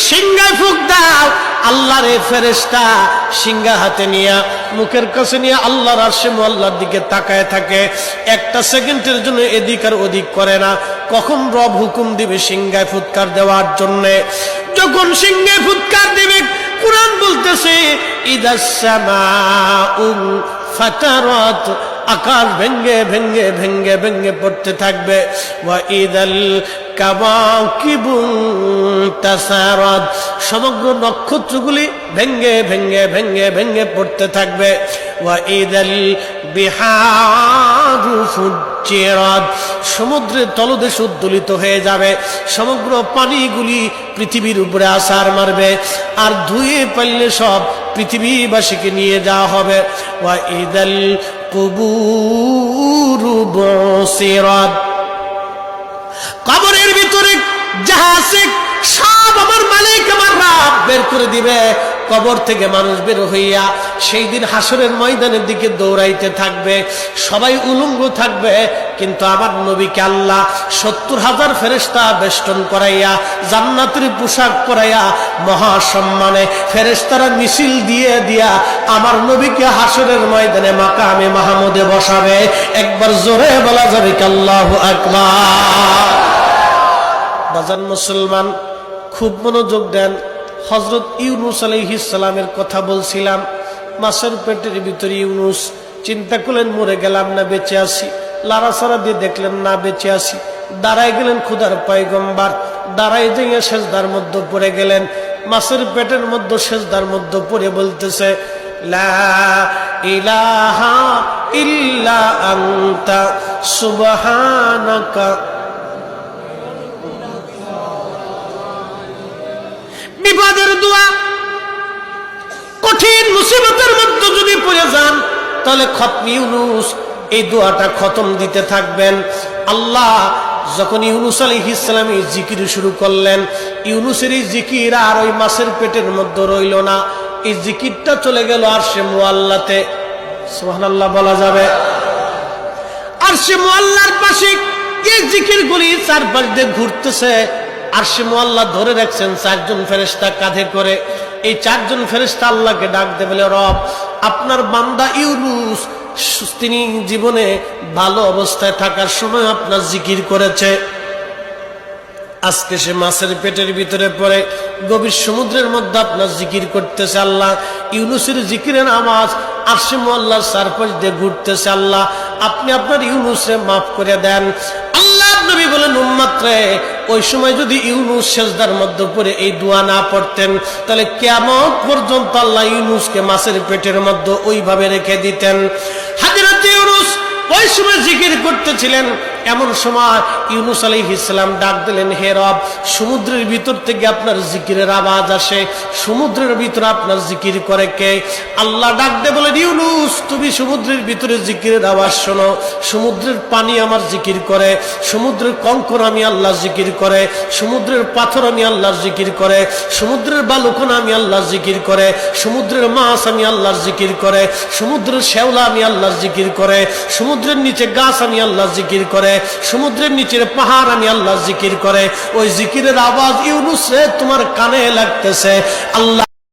সিংহায় ফুঁক দাও। আল্লাহর এই ফেরেশতা সিংহা হাতে নিয়ে মুখের কাছে নিয়ে আল্লাহর আরশে মুআল্লার দিকে তাকায় থাকে, একটা সেকেন্ডের জন্য এদিক আর ওদিক করে না। কখন রব হুকুম দিবে সিংহায় ফুৎকার দেওয়ার জন্য, যখন সিংহায় ফুৎকার দিবে, কুরআন বলতেছে ইদাস সামাউ ফাতারাত, আকাশ ভেঙ্গে ভেঙ্গে ভেঙ্গে ভেঙ্গে পড়তে থাকবে। ওয়া ইদাল কাওয়াকিবু তাসারাত, সমগ্র নক্ষত্রগুলি ভেঙ্গে ভেঙ্গে ভেঙ্গে ভেঙ্গে পড়তে থাকবে। ওয়া ইদাল বিহারু ফুজ্জিরাত, সমুদ্রের তলদেশ উদ্দোলিত হয়ে যাবে, সমগ্র পানিগুলি পৃথিবীর উপরে আছাড় মারবে, আর ধুয়ে পাইলে সব পৃথিবীবাসীকে নিয়ে যাওয়া হবে। ওয়া ইদাল কুবুরু বুসিরাত, কবরের ভিতরে যাহা আছে সব আমার মালিক আমার রব বের করে দিবে। কবর থেকে মানুষ বের হইয়া সেই দিন হাসরের ময়দানের দিকে দৌড়াইতে থাকবে, সবাই উলঙ্গ থাকবে, কিন্তু আমার নবীকে আল্লাহ ৭০,০০০ ফেরেশতা বেষ্টন করাইয়া জান্নাতের পোশাক পরাইয়া মহাসম্মানে ফেরেশতারা মিছিল দিয়ে দিয়া আমার নবীকে হাসরের ময়দানে মাকামে মাহমুদে বসাবে। একবার জোরে বলা যাবে কি আল্লাহু আকবার। বাজান মুসলমান, খুব মনোযোগ দেন। হযরত ইউনূস আলাইহিস সালামের কথা বলছিলাম, মাছের পেটের ভিতরে ইউনূস। চিন্তা করলেন মরে গেলাম না বেঁচে আছি, লাড়াচাড়া দিয়ে দেখলেন না বেঁচে আছি, দাঁড়ায় গেলেন খোদার পয়গম্বর, দাঁড়ায় দিয়ে সেজদার মধ্যে পড়ে গেলেন। মাছের পেটের মধ্যে সেজদার মধ্যে পড়ে বলতেছে লা ইলাহা ইল্লা আনতা সুবহানাকা। বিপদের দোয়া, কঠিন মুসিবতের মধ্যে যদি পড়ে যান তাহলে খতম ইউনূস এই দোয়াটা খতম দিতে থাকবেন। আল্লাহ যখন ইউনূস আলাইহিস সালাম এই জিকির শুরু করলেন, ইউনূসের এই জিকির আর ওই মাছের পেটের মধ্যে রইল না, এই জিকিরটা চলে গেল আরশে মুআল্লাতে। সুবহানাল্লাহ বলা যাবে। আরশে মুআল্লার পাশে এই জিকিরগুলি চারপাশ দিয়ে ঘুরতেছে। আরশে মুআল্লা ধরে রাখছেন ৪ জন ফেরেশতা কাঁধে করে। এই ৪ জন ফেরেশতা আল্লাহকে ডাক দেবে, বলে রব, আপনার বান্দা ইউনূস তিনি জীবনে ভালো অবস্থায় থাকার সময় আপনার জিকির করেছে, আজকে সে মাছের পেটের ভিতরে পড়ে গভীর সমুদ্রের মধ্যে আপনার জিকির করতেছে। আল্লাহ, ইউনূসের জিকিরের আওয়াজ আরশে মুআল্লার চারপাশ দিয়ে ঘুরতেছে। আল্লাহ, আপনি আপনার ইউনূসকে মাফ করে দেন। আল্লাহ নবী বলেন, উম্মত রে, ওই সময় যদি ইউনূস সেজদার মধ্যে পড়ে এই দোয়া না পড়তেন তাহলে কিয়ামত পর্যন্ত আল্লাহ ইউনূসকে মাছের পেটের মধ্যে ওইভাবে রেখে দিতেন। হযরত ইউনূস ওই সময় জিকির করতেছিলেন। এমন সময় ইউনূস আলাইহিস সালাম ডাক দিলেন, হে রব, সমুদ্রের ভিতর থেকে আপনার জিকিরের আওয়াজ আসে, সমুদ্রের ভিতরে আপনার জিকির করে কে? আল্লাহ ডাক দিয়ে বলেন, ইউনূস, তুমি সমুদ্রের ভিতরে জিকিরের আওয়াজ শোনো। সমুদ্রের পানি আমার জিকির করে, সমুদ্রের কঙ্কর আমি আল্লাহ জিকির করে, সমুদ্রের পাথর আমি আল্লাহর জিকির করে, সমুদ্রের বালুকণা আমি আল্লাহর জিকির করে, সমুদ্রের মাছ আমি আল্লাহর জিকির করে, সমুদ্রের শ্যাওলা আমি আল্লাহর জিকির করে, সমুদ্রের নিচে গাছ আমি আল্লাহর জিকির করে, সমুদ্রের নিচের পাহাড় আমি আল্লাহর জিকির করে। ওই জিকিরের আওয়াজ ইউনূস রে তোমার কানে লাগতেছে। আল্লাহ